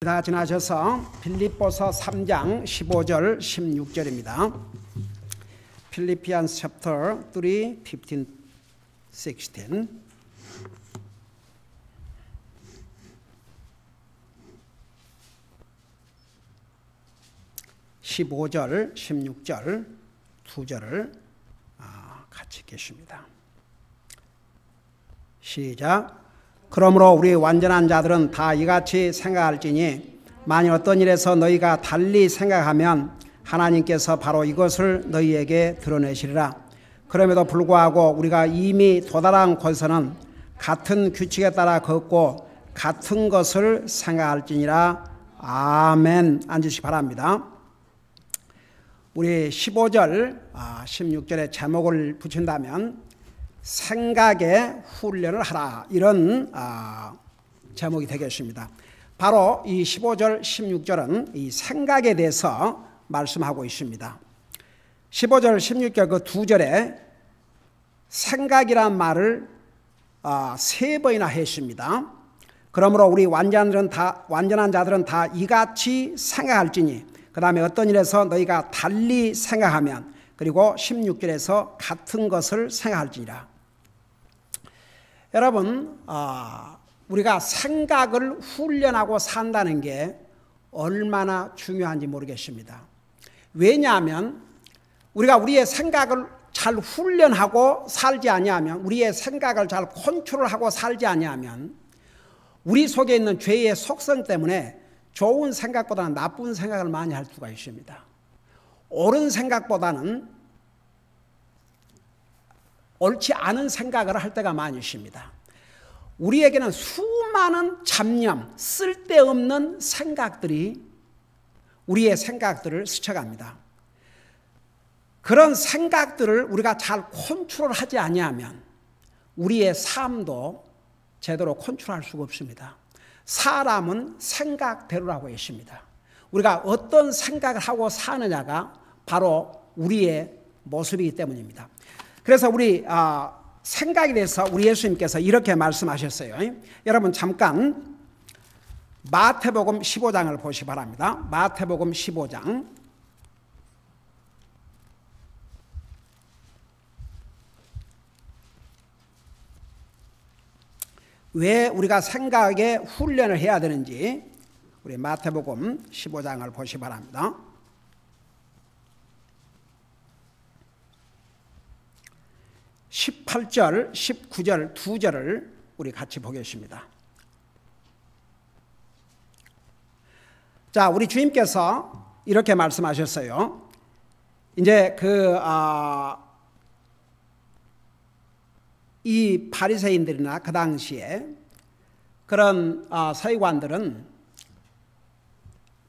다 지나셔서 빌립보서 3장 15절 16절입니다. Philippians chapter 3, 15, 16. (15절) (16절) 두 절을 같이 읽겠습니다. 시작. 그러므로 우리 완전한 자들은 다 이같이 생각할지니 만일 어떤 일에서 너희가 달리 생각하면 하나님께서 바로 이것을 너희에게 드러내시리라. 그럼에도 불구하고 우리가 이미 도달한 곳에서는 같은 규칙에 따라 걷고 같은 것을 생각할지니라. 아멘. 앉으시기 바랍니다. 우리 15절 16절의 제목을 붙인다면 생각의 훈련을 하라, 이런 제목이 되겠습니다. 바로 이 15절 16절은 이 생각에 대해서 말씀하고 있습니다. 15절 16절 그 두 절에 생각이란 말을 세 번이나 했습니다. 그러므로 우리 완전한 자들은 다 이같이 생각할지니, 그 다음에 어떤 일에서 너희가 달리 생각하면, 그리고 16절에서 같은 것을 생각할지니라. 여러분, 우리가 생각을 훈련하고 산다는 게 얼마나 중요한지 모르겠습니다. 왜냐하면 우리가 우리의 생각을 잘 훈련하고 살지 아니하면, 우리의 생각을 잘 컨트롤하고 살지 아니하면 우리 속에 있는 죄의 속성 때문에 좋은 생각보다는 나쁜 생각을 많이 할 수가 있습니다. 옳은 생각보다는 옳지 않은 생각을 할 때가 많이 있습니다. 우리에게는 수많은 잡념, 쓸데없는 생각들이 우리의 생각들을 스쳐갑니다. 그런 생각들을 우리가 잘 컨트롤하지 아니하면 우리의 삶도 제대로 컨트롤할 수가 없습니다. 사람은 생각대로라고 했습니다. 우리가 어떤 생각을 하고 사느냐가 바로 우리의 모습이기 때문입니다. 그래서 우리 생각에 대해서 우리 예수님께서 이렇게 말씀하셨어요. 여러분 잠깐 마태복음 15장을 보시기 바랍니다. 마태복음 15장 왜 우리가 생각에 훈련을 해야 되는지 우리 마태복음 15장을 보시기 바랍니다. 18절, 19절 두 절을 우리 같이 보겠습니다. 자, 우리 주님께서 이렇게 말씀하셨어요. 이제 이 바리새인들이나 그 당시에 그런 서기관들은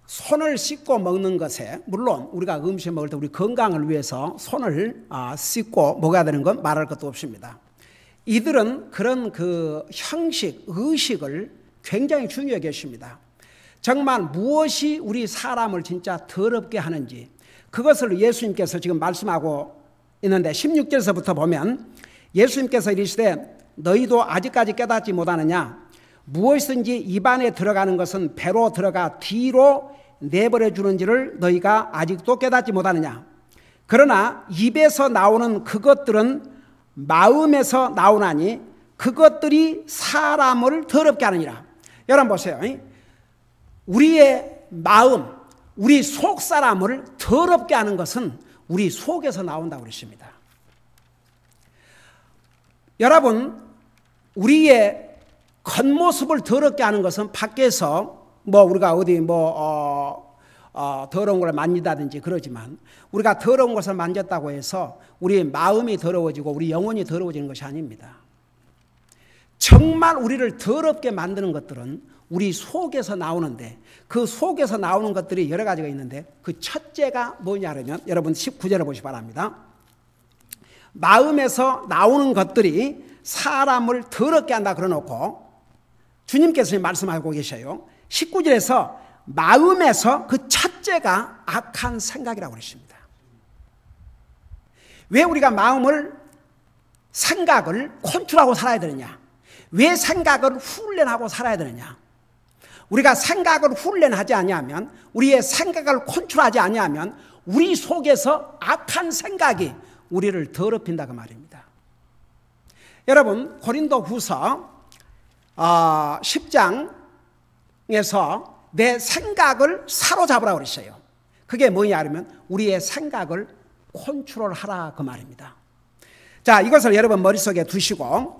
손을 씻고 먹는 것에, 물론 우리가 음식 먹을 때 우리 건강을 위해서 손을 씻고 먹어야 되는 건 말할 것도 없습니다. 이들은 그런 그 형식, 의식을 굉장히 중요하게 했습니다. 정말 무엇이 우리 사람을 진짜 더럽게 하는지 그것을 예수님께서 지금 말씀하고 있는데 16절에서부터 보면 예수님께서 이르시되 너희도 아직까지 깨닫지 못하느냐? 무엇이든지 입안에 들어가는 것은 배로 들어가 뒤로 내버려 주는지를 너희가 아직도 깨닫지 못하느냐? 그러나 입에서 나오는 그것들은 마음에서 나오나니 그것들이 사람을 더럽게 하느니라. 여러분 보세요. 우리의 마음, 우리 속 사람을 더럽게 하는 것은 우리 속에서 나온다고 그랬습니다. 여러분, 우리의 겉모습을 더럽게 하는 것은 밖에서 우리가 어디 더러운 걸 만지다든지 그러지만, 우리가 더러운 것을 만졌다고 해서 우리 마음이 더러워지고 우리 영혼이 더러워지는 것이 아닙니다. 정말 우리를 더럽게 만드는 것들은 우리 속에서 나오는데, 그 속에서 나오는 것들이 여러 가지가 있는데 그 첫째가 뭐냐 그러면 여러분 19절을 보시기 바랍니다. 마음에서 나오는 것들이 사람을 더럽게 한다 그러놓고 주님께서 말씀하고 계셔요. 19절에서 마음에서 그 첫째가 악한 생각이라고 그랬습니다. 왜 우리가 생각을 컨트롤하고 살아야 되느냐? 왜 생각을 훈련하고 살아야 되느냐? 우리가 생각을 훈련하지 아니하면, 우리의 생각을 컨트롤하지 아니하면 우리 속에서 악한 생각이 우리를 더럽힌다 그 말입니다. 여러분, 고린도후서 10장에서 내 생각을 사로잡으라고 그랬어요. 그게 뭐냐 하면 우리의 생각을 컨트롤하라 그 말입니다. 자, 이것을 여러분 머릿속에 두시고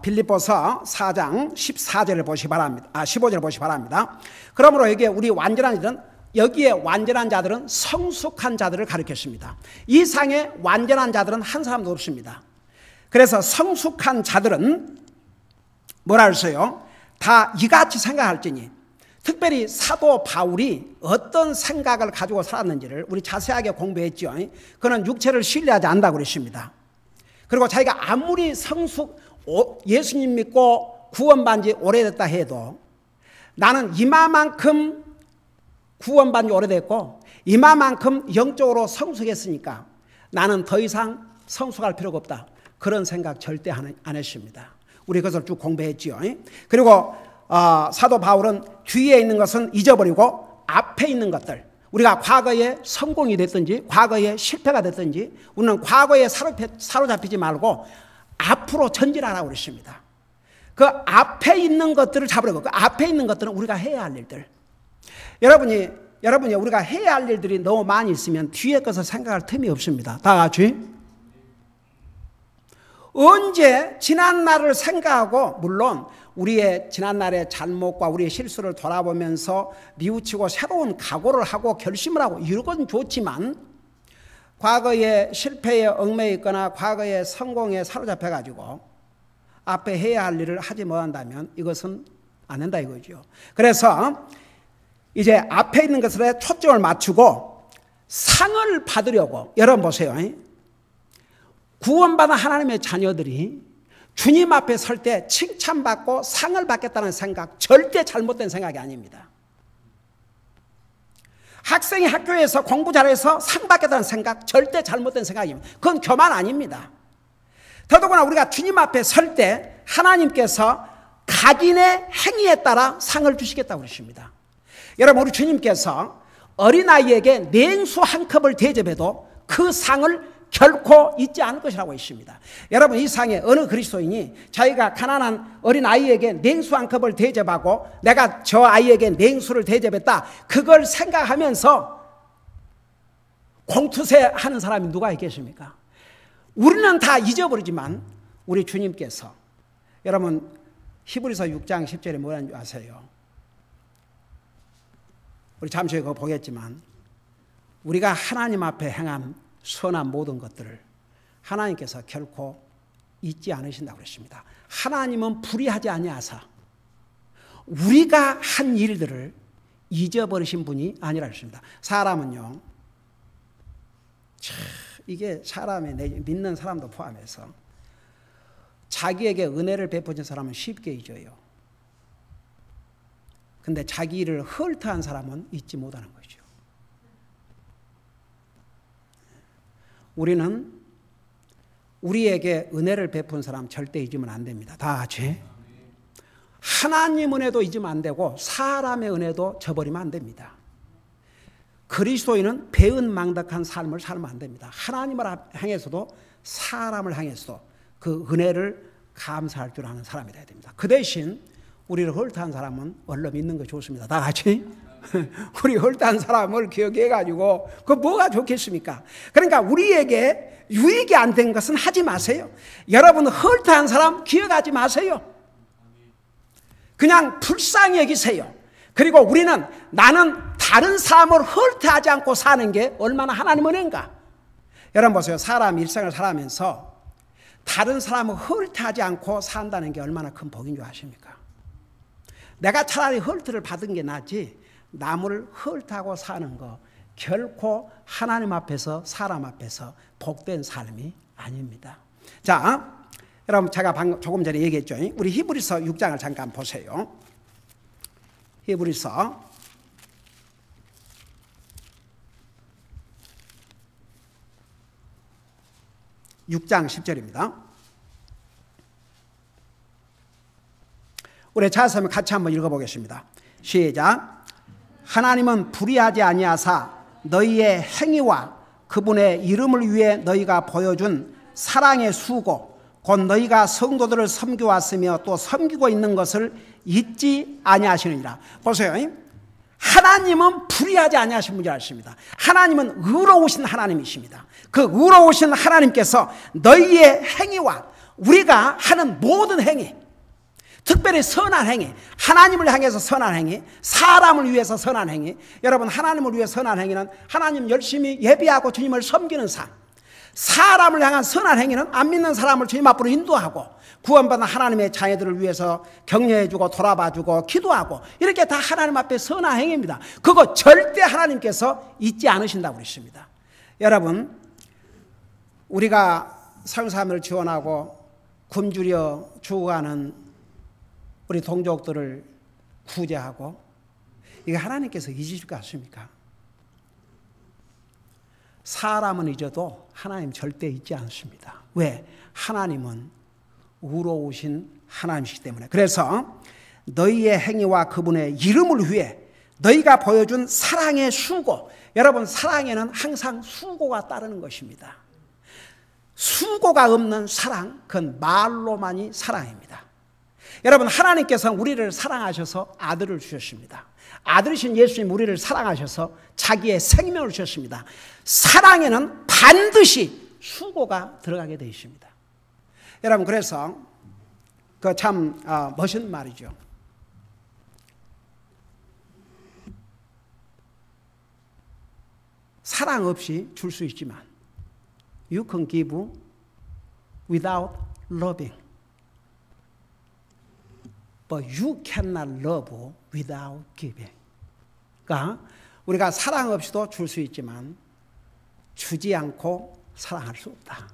빌립보서 4장 14절을 보시기 바랍니다. 15절을 보시기 바랍니다. 그러므로 여기에 우리 완전한 자들은, 여기에 완전한 자들은 성숙한 자들을 가리켰습니다. 이 상에 완전한 자들은 한 사람도 없습니다. 그래서 성숙한 자들은 뭐라 했어요? 다 이같이 생각할지니. 특별히 사도 바울이 어떤 생각을 가지고 살았는지를 우리 자세하게 공부했죠. 그는 육체를 신뢰하지 않는다고 그랬습니다. 그리고 자기가 아무리 예수님 믿고 구원받은 지 오래됐다 해도 나는 이마만큼 구원받은 지 오래됐고 이마만큼 영적으로 성숙했으니까 나는 더 이상 성숙할 필요가 없다. 그런 생각 절대 안 했습니다. 우리 그것을 쭉 공부했지요. 그리고 사도 바울은 뒤에 있는 것은 잊어버리고 앞에 있는 것들, 우리가 과거에 성공이 됐든지 과거에 실패가 됐든지 우리는 과거에 사로잡히지 말고 앞으로 전진하라고 그랬습니다. 그 앞에 있는 것들을 잡으려고, 그 앞에 있는 것들은 우리가 해야 할 일들. 여러분이 우리가 해야 할 일들이 너무 많이 있으면 뒤에 것을 생각할 틈이 없습니다. 다 같이. 언제 지난날을 생각하고, 물론 우리의 지난날의 잘못과 우리의 실수를 돌아보면서 뉘우치고 새로운 각오를 하고 결심을 하고 이건 좋지만, 과거의 실패에 얽매여 있거나 과거의 성공에 사로잡혀가지고 앞에 해야 할 일을 하지 못한다면 이것은 안 된다 이거죠. 그래서 이제 앞에 있는 것에 초점을 맞추고 상을 받으려고, 여러분 보세요. 구원받은 하나님의 자녀들이 주님 앞에 설 때 칭찬받고 상을 받겠다는 생각, 절대 잘못된 생각이 아닙니다. 학생이 학교에서 공부 잘해서 상 받겠다는 생각, 절대 잘못된 생각입니다. 그건 교만 아닙니다. 더더구나 우리가 주님 앞에 설 때 하나님께서 각인의 행위에 따라 상을 주시겠다고 그러십니다. 여러분, 우리 주님께서 어린아이에게 냉수 한 컵을 대접해도 그 상을 결코 잊지 않을 것이라고 했습니다. 여러분, 이 상에 어느 그리스도인이 자기가 가난한 어린아이에게 냉수 한 컵을 대접하고 내가 저 아이에게 냉수를 대접했다, 그걸 생각하면서 공투세 하는 사람이 누가 있겠습니까? 우리는 다 잊어버리지만 우리 주님께서, 여러분 히브리서 6장 10절에 뭐라는지 아세요? 우리 잠시 후에 그거 보겠지만 우리가 하나님 앞에 행한 선한 모든 것들을 하나님께서 결코 잊지 않으신다고 그랬습니다. 하나님은 불의하지 아니하사 우리가 한 일들을 잊어버리신 분이 아니라 했습니다. 사람은요, 이게 사람의 믿는 사람도 포함해서 자기에게 은혜를 베푸신 사람은 쉽게 잊어요. 근데 자기 일을 헐트한 사람은 잊지 못하는 거죠. 우리는 우리에게 은혜를 베푼 사람 절대 잊으면 안 됩니다. 다 같이. 하나님 은혜도 잊으면 안 되고 사람의 은혜도 저버리면 안 됩니다. 그리스도인은 배은망덕한 삶을 살면 안 됩니다. 하나님을 향해서도 사람을 향해서도 그 은혜를 감사할 줄 아는 사람이 되어야 됩니다. 그 대신 우리를 헐트한 사람은 얼른 믿는 거 좋습니다. 다 같이. 우리 헐트한 사람을 기억해가지고 그 뭐가 좋겠습니까? 그러니까 우리에게 유익이 안 된 것은 하지 마세요. 여러분 헐트한 사람 기억하지 마세요. 그냥 불쌍히 여기세요. 그리고 우리는 나는 다른 사람을 헐트하지 않고 사는 게 얼마나 하나님 은혜인가. 여러분 보세요. 사람 일생을 살아가면서 다른 사람을 헐트하지 않고 산다는 게 얼마나 큰 복인 줄 아십니까? 내가 차라리 헐트를 받은 게 낫지 남을 헐트하고 사는 거 결코 하나님 앞에서 사람 앞에서 복된 삶이 아닙니다. 자, 여러분 제가 방금 조금 전에 얘기했죠. 우리 히브리서 6장을 잠깐 보세요. 히브리서 6장 10절입니다. 우리 자세히 같이 한번 읽어보겠습니다. 시작. 하나님은 불의하지 아니하사 너희의 행위와 그분의 이름을 위해 너희가 보여준 사랑의 수고 곧 너희가 성도들을 섬겨왔으며 또 섬기고 있는 것을 잊지 아니하시느니라. 보세요. 하나님은 불의하지 아니하신 분이 아십니다. 하나님은 의로우신 하나님이십니다. 그 의로우신 하나님께서 너희의 행위와 우리가 하는 모든 행위, 특별히 선한 행위, 하나님을 향해서 선한 행위, 사람을 위해서 선한 행위, 여러분 하나님을 위해 선한 행위는 하나님 열심히 예배하고 주님을 섬기는 삶, 사람을 향한 선한 행위는 안 믿는 사람을 주님 앞으로 인도하고 구원받은 하나님의 자녀들을 위해서 격려해주고 돌아봐주고 기도하고 이렇게 다 하나님 앞에 선한 행위입니다. 그거 절대 하나님께서 잊지 않으신다고 그랬습니다. 여러분 우리가 상삶을 지원하고 굶주려 죽어가는 우리 동족들을 구제하고 이게 하나님께서 잊으실 것 같습니까? 사람은 잊어도 하나님 절대 잊지 않습니다. 왜? 하나님은 의로우신 하나님이시기 때문에. 그래서 너희의 행위와 그분의 이름을 위해 너희가 보여준 사랑의 수고, 여러분 사랑에는 항상 수고가 따르는 것입니다. 수고가 없는 사랑, 그건 말로만이 사랑입니다. 여러분 하나님께서 우리를 사랑하셔서 아들을 주셨습니다. 아들이신 예수님 우리를 사랑하셔서 자기의 생명을 주셨습니다. 사랑에는 반드시 수고가 들어가게 되어 있습니다. 여러분 그래서 그 참 멋있는 말이죠. 사랑 없이 줄 수 있지만 You can give without loving. But you cannot love without giving. 그러니까 우리가 사랑 없이도 줄 수 있지만 주지 않고 사랑할 수 없다.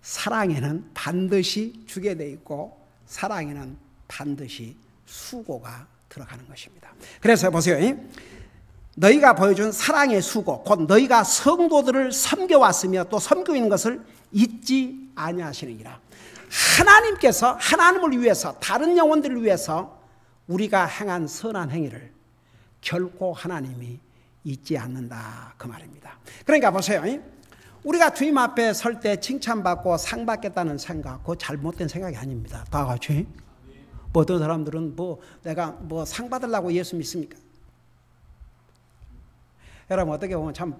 사랑에는 반드시 주게 돼 있고 사랑에는 반드시 수고가 들어가는 것입니다. 그래서 보세요. 너희가 보여준 사랑의 수고 곧 너희가 성도들을 섬겨왔으며 또 섬기고 있는 것을 잊지 아니하시느니라. 하나님께서 하나님을 위해서 다른 영혼들을 위해서 우리가 행한 선한 행위를 결코 하나님이 잊지 않는다 그 말입니다. 그러니까 보세요. 우리가 주님 앞에 설 때 칭찬받고 상 받겠다는 생각, 그거 잘못된 생각이 아닙니다. 다 같이. 뭐 어떤 사람들은 내가 상 받으려고 예수 믿습니까? 여러분 어떻게 보면 참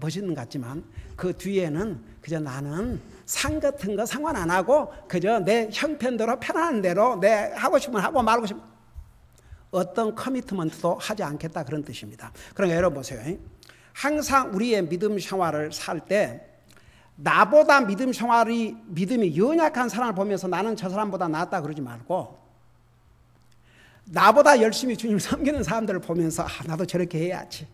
멋있는 것 같지만 그 뒤에는 그저 나는 상 같은 거 상관 안 하고 그저 내 형편대로 편안한 대로 내 하고 싶으면 하고 말고 싶으면 어떤 커미트먼트도 하지 않겠다 그런 뜻입니다. 그러니까 여러분 보세요. 항상 우리의 믿음 생활을 살 때 나보다 믿음이 연약한 사람을 보면서 나는 저 사람보다 낫다 그러지 말고 나보다 열심히 주님을 섬기는 사람들을 보면서 나도 저렇게 해야지.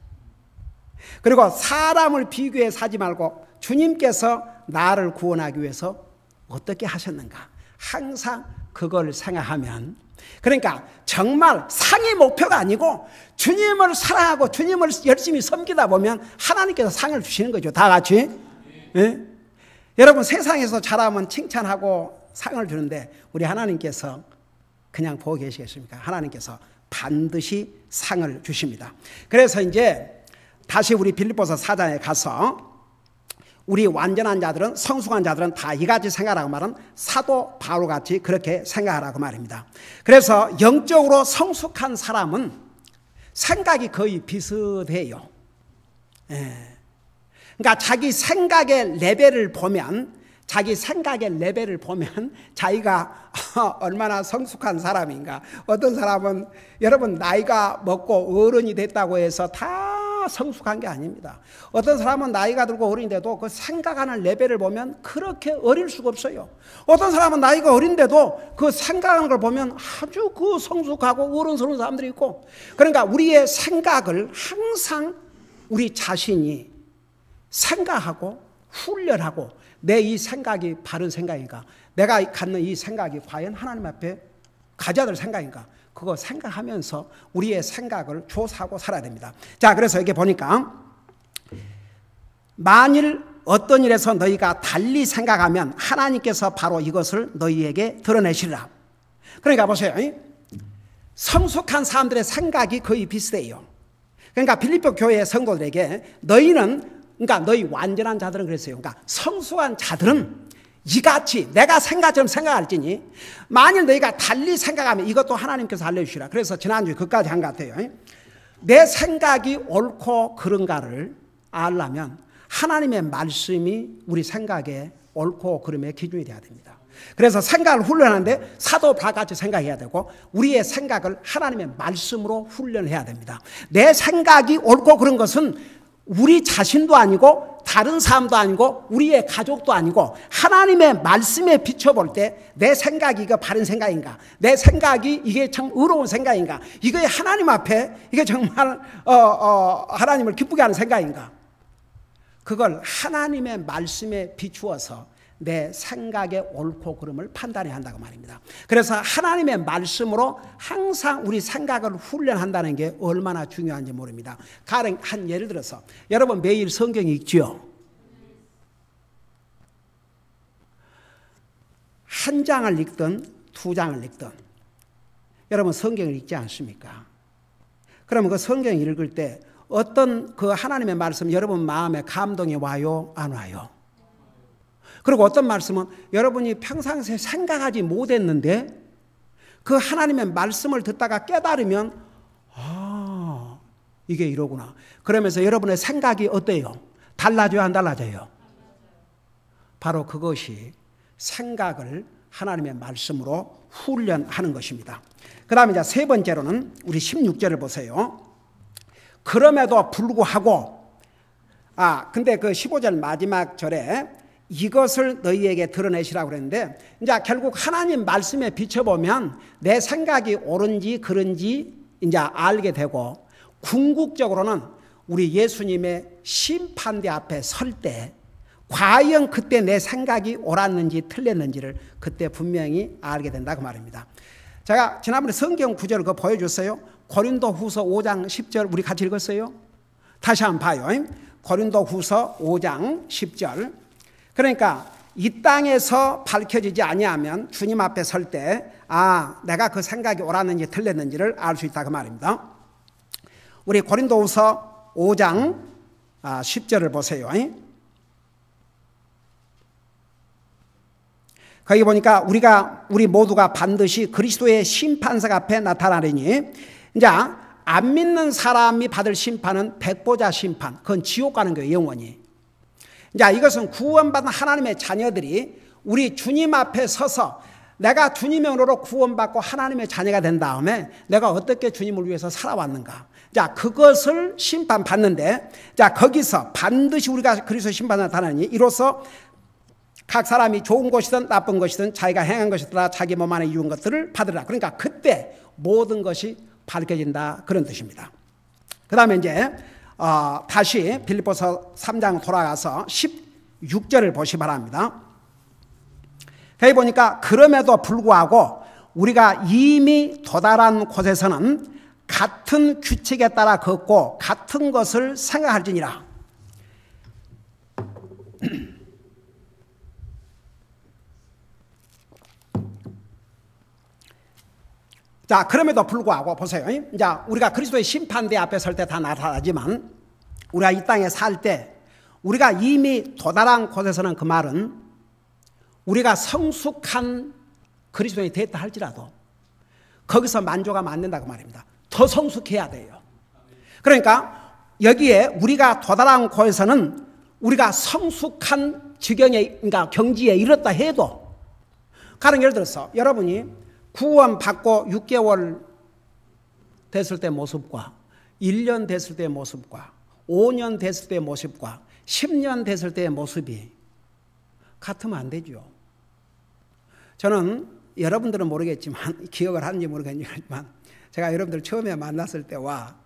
그리고 사람을 비교해서 하지 말고 주님께서 나를 구원하기 위해서 어떻게 하셨는가 항상 그걸 생각하면, 그러니까 정말 상이 목표가 아니고 주님을 사랑하고 주님을 열심히 섬기다 보면 하나님께서 상을 주시는 거죠. 다 같이. 네? 여러분 세상에서 잘하면 칭찬하고 상을 주는데 우리 하나님께서 그냥 보고 계시겠습니까? 하나님께서 반드시 상을 주십니다. 그래서 이제 다시 우리 빌립보서 4장에 가서 우리 완전한 자들은, 성숙한 자들은 다 이같이 생각하라고 말은 사도 바울같이 그렇게 생각하라고 말입니다. 그래서 영적으로 성숙한 사람은 생각이 거의 비슷해요. 그러니까 자기 생각의 레벨을 보면 자기가 얼마나 성숙한 사람인가. 어떤 사람은 여러분 나이가 먹고 어른이 됐다고 해서 다 성숙한 게 아닙니다. 어떤 사람은 나이가 들고 어린데도 그 생각하는 레벨을 보면 그렇게 어릴 수가 없어요. 어떤 사람은 나이가 어린데도 그 생각하는 걸 보면 아주 그 성숙하고 어른스러운 사람들이 있고, 그러니까 우리의 생각을 항상 우리 자신이 생각하고 훈련하고 내 이 생각이 바른 생각인가, 내가 갖는 이 생각이 과연 하나님 앞에 가져야 될 생각인가, 그거 생각하면서 우리의 생각을 조사하고 살아야 됩니다. 자, 그래서 여기 보니까 만일 어떤 일에서 너희가 달리 생각하면 하나님께서 바로 이것을 너희에게 드러내시리라. 그러니까 보세요. 성숙한 사람들의 생각이 거의 비슷해요. 그러니까 빌립보 교회 성도들에게 그러니까 너희 완전한 자들은 그랬어요. 그러니까 성숙한 자들은 이같이 내가 생각처럼 생각할지니 만일 너희가 달리 생각하면 이것도 하나님께서 알려주시라. 그래서 지난주에 그까지 한 것 같아요. 내 생각이 옳고 그른가를 알려면 하나님의 말씀이 우리 생각에 옳고 그름의 기준이 되어야 됩니다. 그래서 생각을 훈련하는데 사도 바울같이 생각해야 되고 우리의 생각을 하나님의 말씀으로 훈련해야 됩니다. 내 생각이 옳고 그런 것은 우리 자신도 아니고 다른 사람도 아니고 우리의 가족도 아니고 하나님의 말씀에 비춰볼 때 내 생각이 이거 바른 생각인가, 내 생각이 이게 참 의로운 생각인가, 이게 하나님 앞에 이게 정말 하나님을 기쁘게 하는 생각인가, 그걸 하나님의 말씀에 비추어서 내 생각의 옳고 그름을 판단해야 한다고 말입니다. 그래서 하나님의 말씀으로 항상 우리 생각을 훈련한다는 게 얼마나 중요한지 모릅니다. 가령 한 예를 들어서 여러분 매일 성경 읽지요? 한 장을 읽든 두 장을 읽든 여러분 성경을 읽지 않습니까? 그러면 그 성경 읽을 때 어떤 그 하나님의 말씀 여러분 마음에 감동이 와요? 안 와요? 그리고 어떤 말씀은 여러분이 평상시에 생각하지 못했는데 그 하나님의 말씀을 듣다가 깨달으면 아 이게 이러구나. 그러면서 여러분의 생각이 어때요? 달라져요? 안 달라져요? 바로 그것이 생각을 하나님의 말씀으로 훈련하는 것입니다. 그 다음에 이제 세 번째로는 우리 16절을 보세요. 그럼에도 불구하고 근데 그 15절 마지막 절에 이것을 너희에게 드러내시라고 그랬는데 이제 결국 하나님 말씀에 비춰보면 내 생각이 옳은지 그른지 이제 알게 되고 궁극적으로는 우리 예수님의 심판대 앞에 설 때 과연 그때 내 생각이 옳았는지 틀렸는지를 그때 분명히 알게 된다고 말입니다. 제가 지난번에 성경 구절을 그거 보여줬어요. 고린도후서 5장 10절 우리 같이 읽었어요. 다시 한번 봐요. 고린도후서 5장 10절. 그러니까 이 땅에서 밝혀지지 아니하면 주님 앞에 설 때 내가 그 생각이 옳았는지 틀렸는지를 알 수 있다 그 말입니다. 우리 고린도후서 5장 10절을 보세요. 거기 보니까 우리 모두가 반드시 그리스도의 심판석 앞에 나타나리니 이제 안 믿는 사람이 받을 심판은 백보자 심판, 그건 지옥 가는 거예요. 영원히. 자, 이것은 구원받은 하나님의 자녀들이 우리 주님 앞에 서서 내가 주님의 은혜로 구원받고 하나님의 자녀가 된 다음에 내가 어떻게 주님을 위해서 살아왔는가. 자, 그것을 심판받는데, 자, 거기서 반드시 우리가 그리스도 심판에 나타나니 이로써 각 사람이 좋은 것이든 나쁜 것이든 자기가 행한 것이더라 자기 몸 안에 이룬 것들을 받으라. 그러니까 그때 모든 것이 밝혀진다 그런 뜻입니다. 그 다음에 이제 다시 빌립보서 3장 돌아가서 16절을 보시 바랍니다. 거기 보니까 그럼에도 불구하고 우리가 이미 도달한 곳에서는 같은 규칙에 따라 걷고 같은 것을 생각할지니라. 자, 그럼에도 불구하고 보세요. 이제 우리가 그리스도의 심판대 앞에 설 때 다 나타나지만 우리가 이 땅에 살 때 우리가 이미 도달한 곳에서는 그 말은 우리가 성숙한 그리스도인이 됐다 할지라도 거기서 만족하면 안 된다고 말입니다. 더 성숙해야 돼요. 그러니까 여기에 우리가 도달한 곳에서는 우리가 성숙한 지경에, 그러니까 경지에 이르렀다 해도 가령 예를 들어서 여러분이 구원받고 6개월 됐을 때 모습과 1년 됐을 때의 모습과 5년 됐을 때의 모습과 10년 됐을 때의 모습이 같으면 안 되죠. 저는 여러분들은 모르겠지만 기억을 하는지 모르겠지만 제가 여러분들 처음에 만났을 때와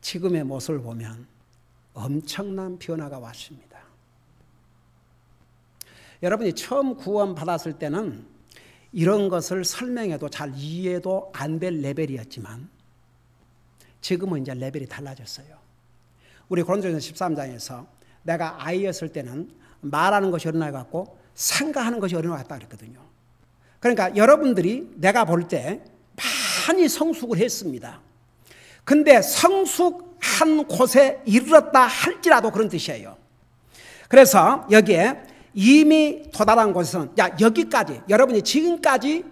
지금의 모습을 보면 엄청난 변화가 왔습니다. 여러분이 처음 구원받았을 때는 이런 것을 설명해도 잘 이해도 안 될 레벨이었지만 지금은 이제 레벨이 달라졌어요. 우리 고린도전서 13장에서 내가 아이였을 때는 말하는 것이 어린아이 같고 생각하는 것이 어린아이 같다 그랬거든요. 그러니까 여러분들이 내가 볼 때 많이 성숙을 했습니다. 근데 성숙한 곳에 이르렀다 할지라도 그런 뜻이에요. 그래서 여기에 이미 도달한 곳에서는 여기까지 여러분이 지금까지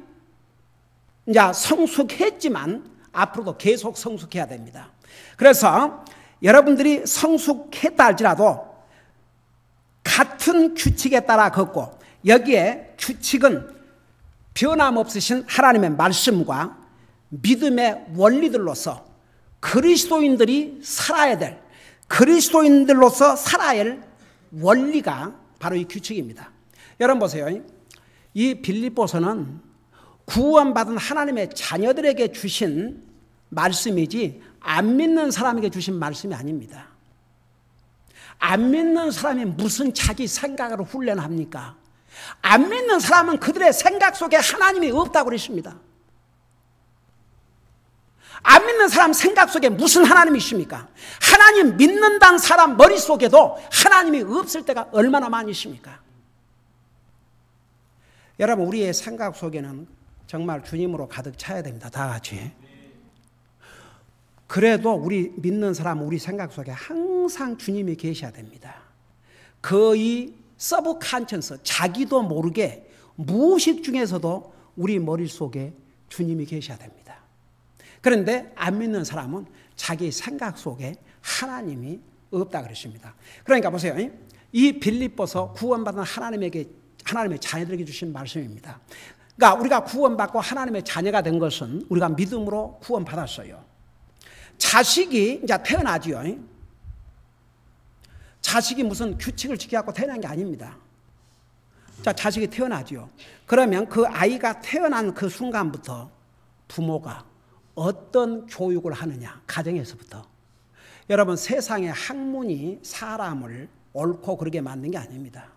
이제 성숙했지만 앞으로도 계속 성숙해야 됩니다. 그래서 여러분들이 성숙했다 할지라도 같은 규칙에 따라 걷고 여기에 규칙은 변함없으신 하나님의 말씀과 믿음의 원리들로서 그리스도인들이 살아야 될 그리스도인들로서 살아야 할 원리가 바로 이 규칙입니다. 여러분 보세요. 이 빌립보서는 구원받은 하나님의 자녀들에게 주신 말씀이지 안 믿는 사람에게 주신 말씀이 아닙니다. 안 믿는 사람이 무슨 자기 생각으로 훈련합니까? 안 믿는 사람은 그들의 생각 속에 하나님이 없다고 그랬습니다. 안 믿는 사람 생각 속에 무슨 하나님이 있습니까? 하나님 믿는다는 사람 머릿속에도 하나님이 없을 때가 얼마나 많이 있습니까? 여러분 우리의 생각 속에는 정말 주님으로 가득 차야 됩니다. 다 같이. 그래도 우리 믿는 사람 우리 생각 속에 항상 주님이 계셔야 됩니다. 거의 서브컨셔스 자기도 모르게 무의식 중에서도 우리 머릿속에 주님이 계셔야 됩니다. 그런데 안 믿는 사람은 자기 생각 속에 하나님이 없다 그랬습니다. 그러니까 보세요. 이 빌립보서 구원받은 하나님의 자녀들에게 주신 말씀입니다. 그러니까 우리가 구원받고 하나님의 자녀가 된 것은 우리가 믿음으로 구원받았어요. 자식이 이제 태어나지요. 자식이 무슨 규칙을 지켜갖고 태어난 게 아닙니다. 자, 자식이 태어나지요. 그러면 그 아이가 태어난 그 순간부터 부모가 어떤 교육을 하느냐, 가정에서부터. 여러분, 세상의 학문이 사람을 옳고 그르게 만든 게 아닙니다.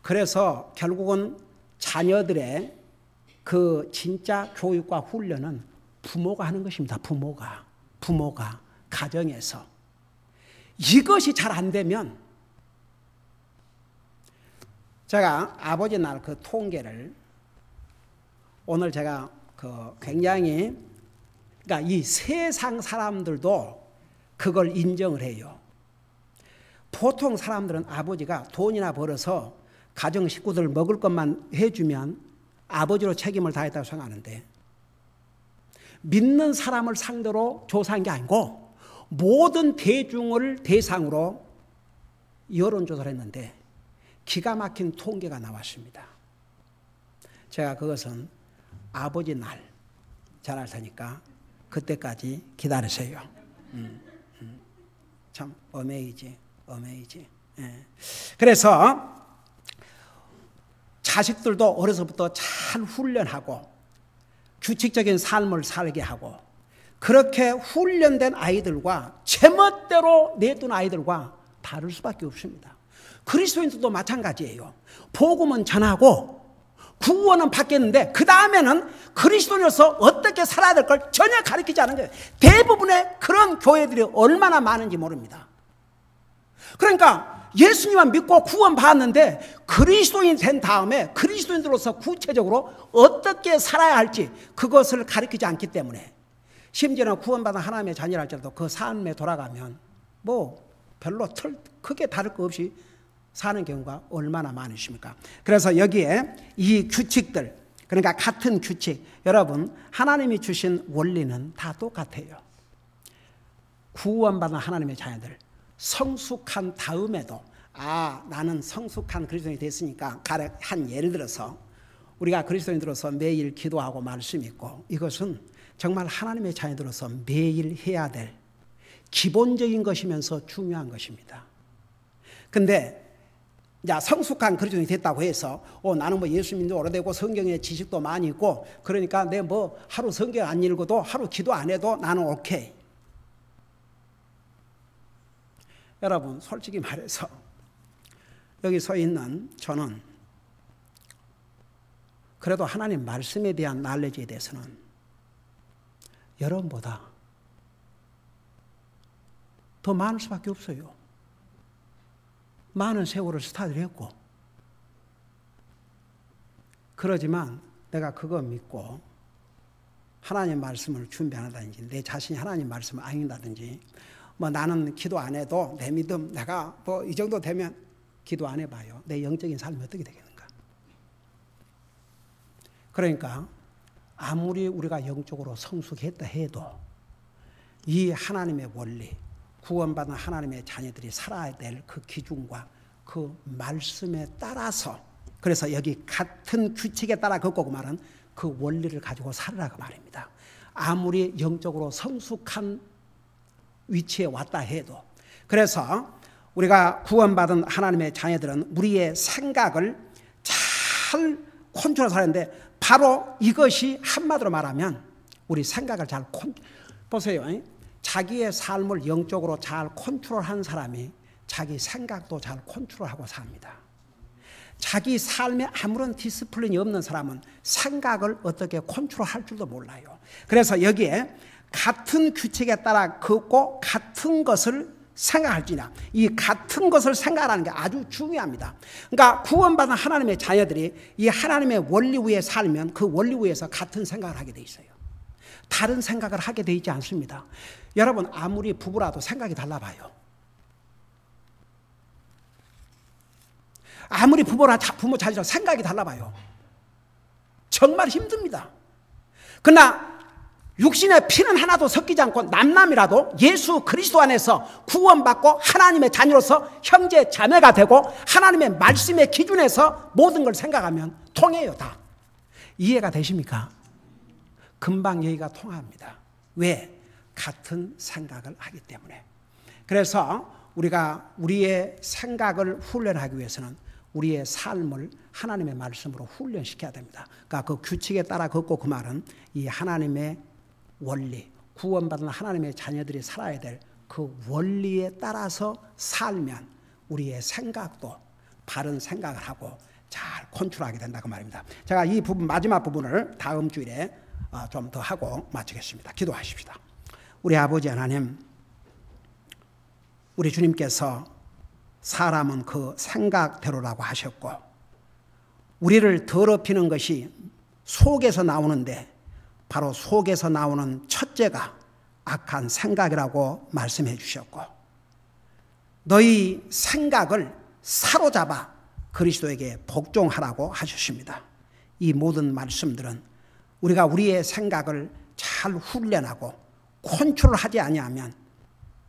그래서 결국은 자녀들의 그 진짜 교육과 훈련은 부모가 하는 것입니다. 부모가 가정에서. 이것이 잘 안 되면 제가 아버지 날 그 통계를 오늘 제가 굉장히 그러니까 이 세상 사람들도 그걸 인정을 해요. 보통 사람들은 아버지가 돈이나 벌어서 가정 식구들 먹을 것만 해주면 아버지로 책임을 다했다고 생각하는데 믿는 사람을 상대로 조사한 게 아니고 모든 대중을 대상으로 여론조사를 했는데 기가 막힌 통계가 나왔습니다. 제가 그것은 아버지 날 잘할 테니까 그때까지 기다리세요. 참 어메이지. 예. 그래서 자식들도 어려서부터 잘 훈련하고 규칙적인 삶을 살게 하고 그렇게 훈련된 아이들과 제멋대로 내둔 아이들과 다를 수밖에 없습니다. 그리스도인들도 마찬가지예요. 복음은 전하고 구원은 받겠는데 그 다음에는 그리스도인으로서 어떻게 살아야 될 걸 전혀 가르치지 않은 거예요. 대부분의 그런 교회들이 얼마나 많은지 모릅니다. 그러니까 예수님만 믿고 구원 받았는데 그리스도인 된 다음에 그리스도인들로서 구체적으로 어떻게 살아야 할지 그것을 가르치지 않기 때문에 심지어는 구원받은 하나님의 자녀라 할지라도 그 삶에 돌아가면 뭐 별로 크게 다를 거 없이 사는 경우가 얼마나 많으십니까? 그래서 여기에 이 규칙들, 그러니까 같은 규칙, 여러분 하나님이 주신 원리는 다 똑같아요. 구원받은 하나님의 자녀들 성숙한 다음에도 나는 성숙한 그리스도인이 됐으니까 한 예를 들어서 우리가 그리스도인들로서 매일 기도하고 말씀 있고 이것은 정말 하나님의 자녀들로서 매일 해야 될 기본적인 것이면서 중요한 것입니다. 근데 성숙한 그리스도인이 됐다고 해서 나는 뭐 예수 믿는 지 오래되고 성경의 지식도 많이 있고 그러니까 내 뭐 하루 성경 안 읽어도 하루 기도 안 해도 나는 오케이. 여러분 솔직히 말해서 여기 서 있는 저는 그래도 하나님 말씀에 대한 날레지에 대해서는 여러분보다 더 많을 수밖에 없어요. 많은 세월을 스타디를 했고 그러지만 내가 그거 믿고 하나님 말씀을 준비 안 한다든지 내 자신이 하나님 말씀을 안 읽는다든지 뭐 나는 기도 안 해도 내 믿음 내가 뭐 이 정도 되면 기도 안 해봐요. 내 영적인 삶이 어떻게 되겠는가. 그러니까 아무리 우리가 영적으로 성숙했다 해도 이 하나님의 원리, 구원받은 하나님의 자녀들이 살아야 될 그 기준과 그 말씀에 따라서, 그래서 여기 같은 규칙에 따라 걷고 그 말은 그 원리를 가지고 살으라고 말입니다. 아무리 영적으로 성숙한 위치에 왔다 해도. 그래서 우리가 구원받은 하나님의 자녀들은 우리의 생각을 잘 컨트롤해서 하는데 바로 이것이 한마디로 말하면 우리 생각을 잘 보세요. 자기의 삶을 영적으로 잘 컨트롤하는 사람이 자기 생각도 잘 컨트롤하고 삽니다. 자기 삶에 아무런 디스플린이 없는 사람은 생각을 어떻게 컨트롤할 줄도 몰라요. 그래서 여기에 같은 규칙에 따라 걷고 같은 것을 생각할지냐, 이 같은 것을 생각하는 게 아주 중요합니다. 그러니까 구원받은 하나님의 자녀들이 이 하나님의 원리 위에 살면 그 원리 위에서 같은 생각을 하게 돼 있어요. 다른 생각을 하게 돼 있지 않습니다. 여러분 아무리 부부라도 생각이 달라봐요. 아무리 부모 자녀도 생각이 달라봐요. 정말 힘듭니다. 그러나 육신의 피는 하나도 섞이지 않고 남남이라도 예수 그리스도 안에서 구원받고 하나님의 자녀로서 형제 자매가 되고 하나님의 말씀의 기준에서 모든 걸 생각하면 통해요. 다 이해가 되십니까? 금방 얘기가 통합니다. 왜? 같은 생각을 하기 때문에. 그래서 우리가 우리의 생각을 훈련하기 위해서는 우리의 삶을 하나님의 말씀으로 훈련시켜야 됩니다. 그러니까 그 규칙에 따라 걷고, 그 말은 이 하나님의 원리, 구원받은 하나님의 자녀들이 살아야 될 그 원리에 따라서 살면 우리의 생각도 바른 생각을 하고 잘 컨트롤하게 된다고 말입니다. 제가 이 부분, 마지막 부분을 다음 주일에 좀 더 하고 마치겠습니다. 기도하십시다. 우리 아버지 하나님, 우리 주님께서 사람은 그 생각대로라고 하셨고 우리를 더럽히는 것이 속에서 나오는데 바로 속에서 나오는 첫째가 악한 생각이라고 말씀해 주셨고 너희 생각을 사로잡아 그리스도에게 복종하라고 하셨습니다. 이 모든 말씀들은 우리가 우리의 생각을 잘 훈련하고 컨트롤하지 아니하면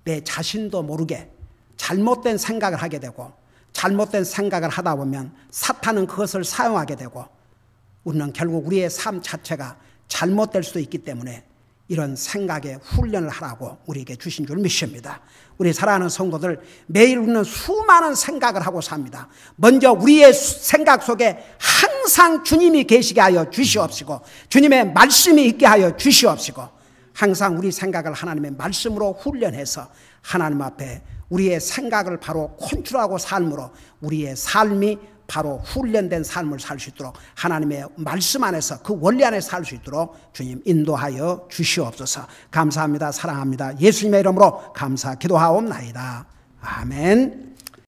내 자신도 모르게 잘못된 생각을 하게 되고 잘못된 생각을 하다 보면 사탄은 그것을 사용하게 되고 우리는 결국 우리의 삶 자체가 잘못될 수도 있기 때문에 이런 생각에 훈련을 하라고 우리에게 주신 줄 믿습니다. 우리 사랑하는 성도들, 매일 우리는 수많은 생각을 하고 삽니다. 먼저 우리의 생각 속에 항상 주님이 계시게 하여 주시옵시고 주님의 말씀이 있게 하여 주시옵시고 항상 우리 생각을 하나님의 말씀으로 훈련해서 하나님 앞에 우리의 생각을 바로 컨트롤하고 삶으로 우리의 삶이 바로 훈련된 삶을 살 수 있도록 하나님의 말씀 안에서 그 원리 안에 살 수 있도록 주님 인도하여 주시옵소서. 감사합니다. 사랑합니다. 예수님의 이름으로 감사 기도하옵나이다. 아멘.